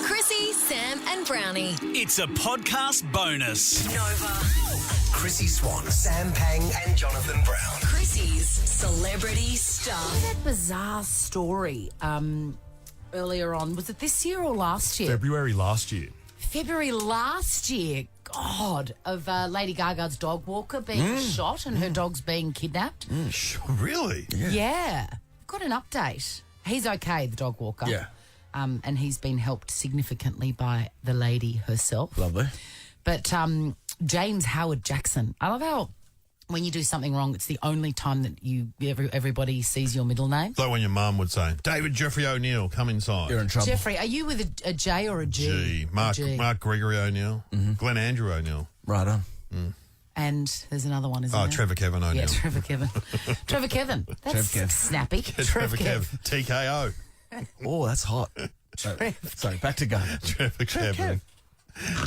Chrissie, Sam and Brownie. It's a podcast bonus. Nova. Chrissie Swan, Sam Pang and Jonathan Brown. Chrissie's Celebrity Star. That bizarre story earlier on. Was it this year or last year? February last year. February last year. God, of Lady Gaga's dog walker being shot and her dog's being kidnapped. Really? Yeah. Got an update. He's okay, the dog walker. Yeah. And he's been helped significantly by the lady herself. Lovely. But James Howard Jackson, I love how when you do something wrong, it's the only time that everybody sees your middle name. It's like when your mum would say, David Jeffrey O'Neill, come inside. You're in trouble. Jeffrey, are you with a J or a G? G. Mark Gregory O'Neill. Glenn Andrew O'Neill. Right on. And there's another one, isn't there? Trevor Kevin O'Neill. Yeah, Trevor Kevin. Trevor Kevin. That's Trev Kev. snappy. Trevor Kev. TKO. Oh, that's hot. Sorry, back to Gaga. Trevor Kevin.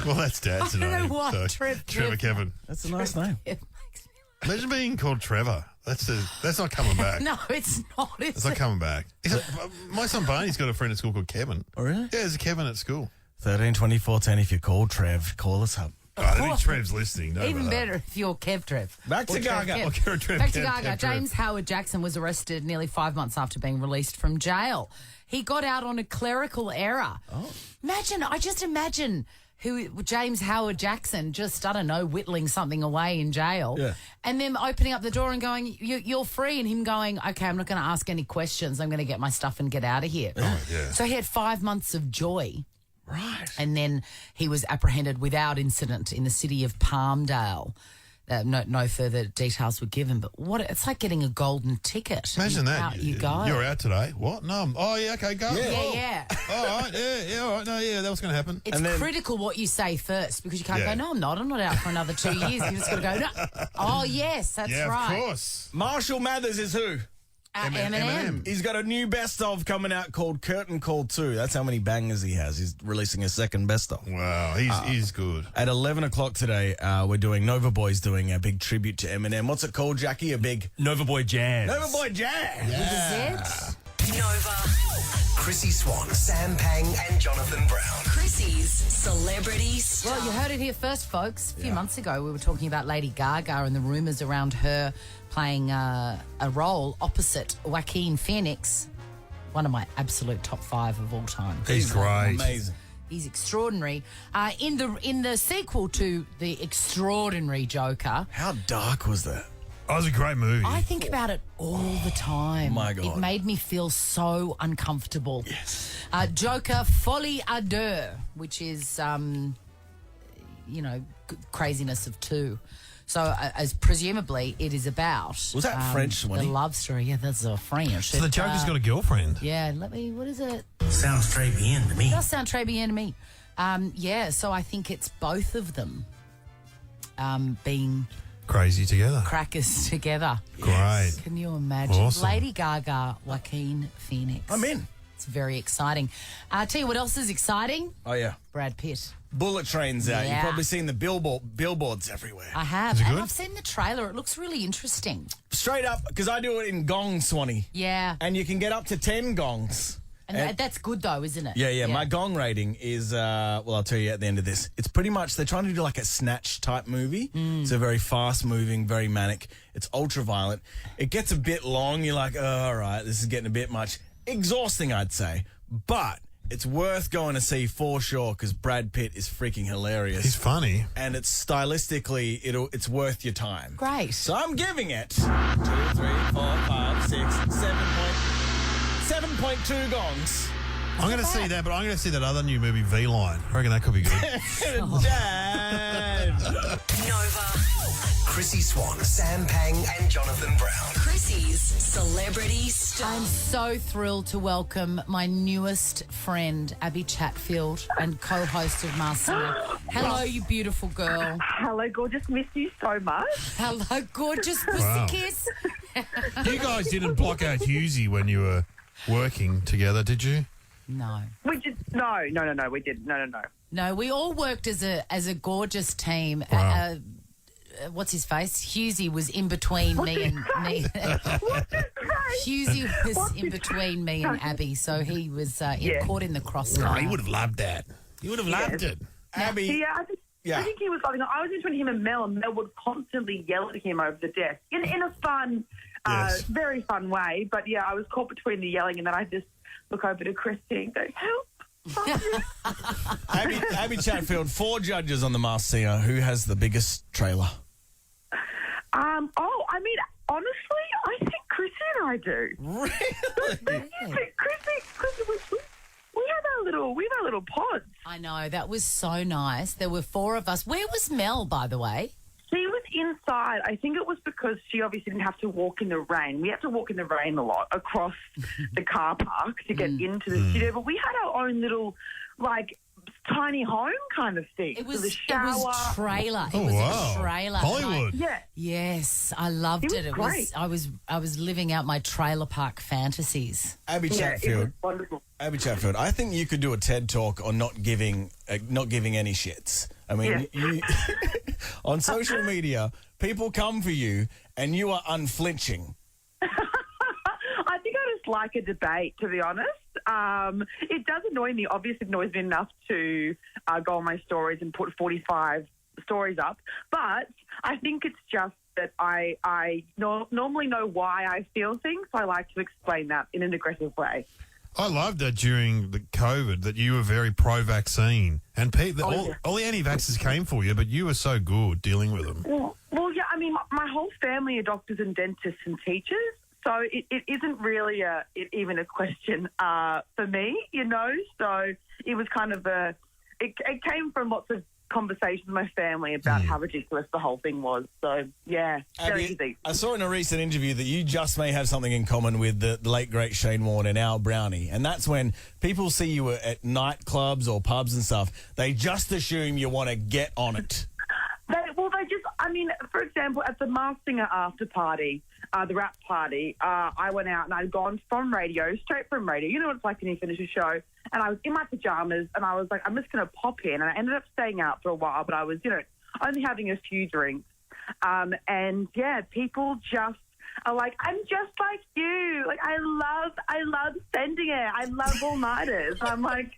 Well, that's Dad's name. I don't know why. So, Trevor Kevin. That's a nice name. Imagine being called Trevor. That's not coming back. No, it's not. It's not coming back. My son Barney's got a friend at school called Kevin. Oh, really? Yeah, there's a Kevin at school. 13 24 10. If you're called Trev, call us up. I don't think Trev's listening. No, Even better if you're Kev Trev. Back to Gaga. Back to Gaga. James Howard Jackson was arrested nearly 5 months after being released from jail. He got out on a clerical error. Oh. Imagine who James Howard Jackson just, I don't know, whittling something away in jail. Yeah. And then opening up the door and going, you're free. And him going, okay, I'm not going to ask any questions. I'm going to get my stuff and get out of here. Oh, yeah. So he had 5 months of joy. Right. And then he was apprehended without incident in the city of Palmdale. No further details were given, but it's like getting a golden ticket. Imagine that. Out you go. You're out today. What? No. Oh, yeah, okay, go. Yeah. All right, yeah, all right. No, yeah, that was going to happen. It's critical what you say first because you can't go, no, I'm not out for another 2 years. You just got to go, no. Oh, yes, that's right. Yeah, of course. Marshall Mathers is who? Eminem. He's got a new best of coming out called Curtain Call 2. That's how many bangers he has. He's releasing a second best of. Wow, he's good. At 11 o'clock today, we're doing Nova Boy's doing a big tribute to Eminem. What's it called, Jackie? A big Nova Boy Jazz. Nova Boy Jazz. Yeah. Nova. Chrissie Swan, Sam Pang and Jonathan Brown. Chrissie's Celebrity Star. Well, you heard it here first, folks. A few months ago, we were talking about Lady Gaga and the rumours around her playing a role opposite Joaquin Phoenix, one of my absolute top 5 of all time. He's great. Amazing. He's extraordinary. In the sequel to the extraordinary Joker, How dark was that? Oh, it was a great movie. I think about it all the time. My God. It made me feel so uncomfortable. Yes. Joker Folie à Deux, which is, craziness of two. So, as presumably, it is about... Was that French, the wasn't he? love story. Yeah, that's French. So the Joker's got a girlfriend. Yeah, what is it? Sounds très bien to me. It does sound très bien to me. So I think it's both of them being Crazy together. crackers together. Great. Can you imagine? Awesome. Lady Gaga, Joaquin Phoenix. I'm in. It's very exciting. Tell you what else is exciting? Oh, yeah. Brad Pitt. Bullet Train's out. Yeah. You've probably seen the billboards everywhere. I have. Is it And good? I've seen the trailer. It looks really interesting. Straight up, because I do it in gong, Swanee. Yeah. And you can get up to 10 gongs. And that's good, though, isn't it? Yeah. My gong rating is, I'll tell you at the end of this. It's pretty much, they're trying to do like a Snatch type movie. It's a very fast moving, very manic. It's ultra violent. It gets a bit long. You're like, oh, all right, this is getting a bit much. Exhausting, I'd say. But it's worth going to see for sure because Brad Pitt is freaking hilarious. He's funny. And it's stylistically, it's worth your time. Great. So I'm giving it 2, 3, 4, 5, 6, 7.2 gongs. I'm going to see that, but I'm going to see that other new movie, V-Line. I reckon that could be good. Dad. Nova. Chrissie Swan, Sam Pang and Jonathan Brown. Chrissie's Celebrity Star. I'm so thrilled to welcome my newest friend, Abbie Chatfield, and co-host of Mars Singer. Hello, you beautiful girl. Hello, gorgeous. Miss you so much. Hello, gorgeous pussy Wow. kiss. You guys didn't block out Hughesy when you were working together, did you? No. We just no. We didn't. No. No, we all worked as a gorgeous team. Wow. what's his face? Hughesy was in between me and me. Hughesy was in between me and Abbie, so he was caught in the crossfire. Oh, he would have loved that. He would have loved it. Abby. Yeah, I think he was loving it. I was between him and Mel would constantly yell at him over the desk in a fun, very fun way. But yeah, I was caught between the yelling, and then I just look over to Chrissie and go, "Help!" Abbie Chatfield, 4 judges on The Masked Singer. Who has the biggest trailer? I mean, honestly, I think Chrissie and I do. Really? Chrissie, we have our little pods. I know, that was so nice. There were 4 of us. Where was Mel, by the way? She was inside. I think it was because she obviously didn't have to walk in the rain. We had to walk in the rain a lot across the car park to get into the studio. But we had our own little, tiny home kind of thing. It was the shower. It was trailer. It Oh, was wow. a trailer. Hollywood. Yeah. Yes, I loved it. It was great. I was living out my trailer park fantasies. Abbie Yeah, it Chatfield. was wonderful. Abbie Chatfield, I think you could do a TED talk on not giving any shits. I mean, you, on social media, people come for you, and you are unflinching. I think I just like a debate, to be honest. It does annoy me. Obviously, it annoys me enough to go on my stories and put 45 stories up. But I think it's just that I normally know why I feel things, so I like to explain that in an aggressive way. I loved that during the COVID that you were very pro-vaccine, and all the anti-vaxxers came for you, but you were so good dealing with them. Well, yeah. I mean, my whole family are doctors and dentists and teachers, so it isn't really even a question for me, you know. So it was kind of it came from lots of conversations with my family about how ridiculous the whole thing was. So yeah, very easy. I saw in a recent interview that you just may have something in common with the late great Shane Warne and Al Brownie, and that's when people see you at nightclubs or pubs and stuff, they just assume you want to get on it. For example, at the Masked Singer after party, the rap party, I went out and I'd gone straight from radio. You know what it's like when you finish a show. And I was in my pajamas and I was like, I'm just going to pop in. And I ended up staying out for a while, but I was, only having a few drinks. And yeah, people just are like, I'm just like you. Like, I love spending it. I love all-nighters. And I'm like,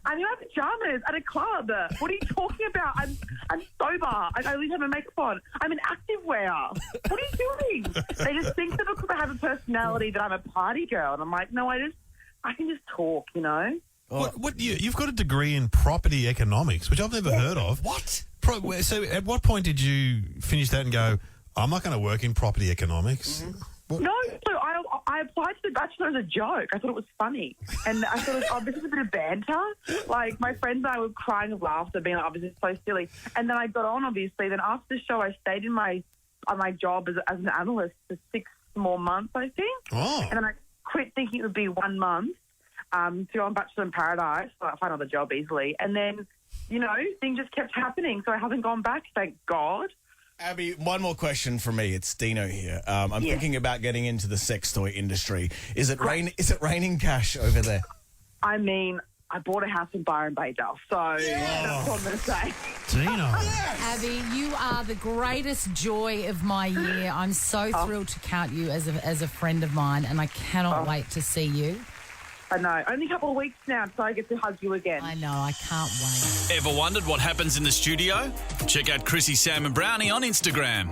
I'm in my pajamas at a club. What are you talking about? I'm sober. I only have my makeup on. I'm in activewear. What are you doing? They just think that because I have a personality that I'm a party girl. And I'm like, no, I can just talk, you know? You've got a degree in property economics, which I've never heard of. What? So at what point did you finish that and go, I'm not going to work in property economics? No, so I applied to the Bachelor as a joke. I thought it was funny. And I thought, this is a bit of banter. Like, my friends and I were crying of laughter, being like, this is so silly. And then I got on, obviously. Then after the show, I stayed in my job as an analyst for 6 more months, I think. Oh. And then I quit thinking it would be 1 month to go on Bachelor in Paradise. So I find another job easily. And then, things just kept happening. So I haven't gone back, thank God. Abby, one more question from me. It's Dino here. I'm thinking about getting into the sex toy industry. Is it raining cash over there? I mean, I bought a house in Byron Bay, Duff, so that's what I'm going to say. Dino. Abby, you are the greatest joy of my year. I'm so thrilled to count you as a friend of mine, and I cannot wait to see you. I know. Only a couple of weeks now, so I get to hug you again. I know. I can't wait. Ever wondered what happens in the studio? Check out Chrissie, Sam and Brownie on Instagram.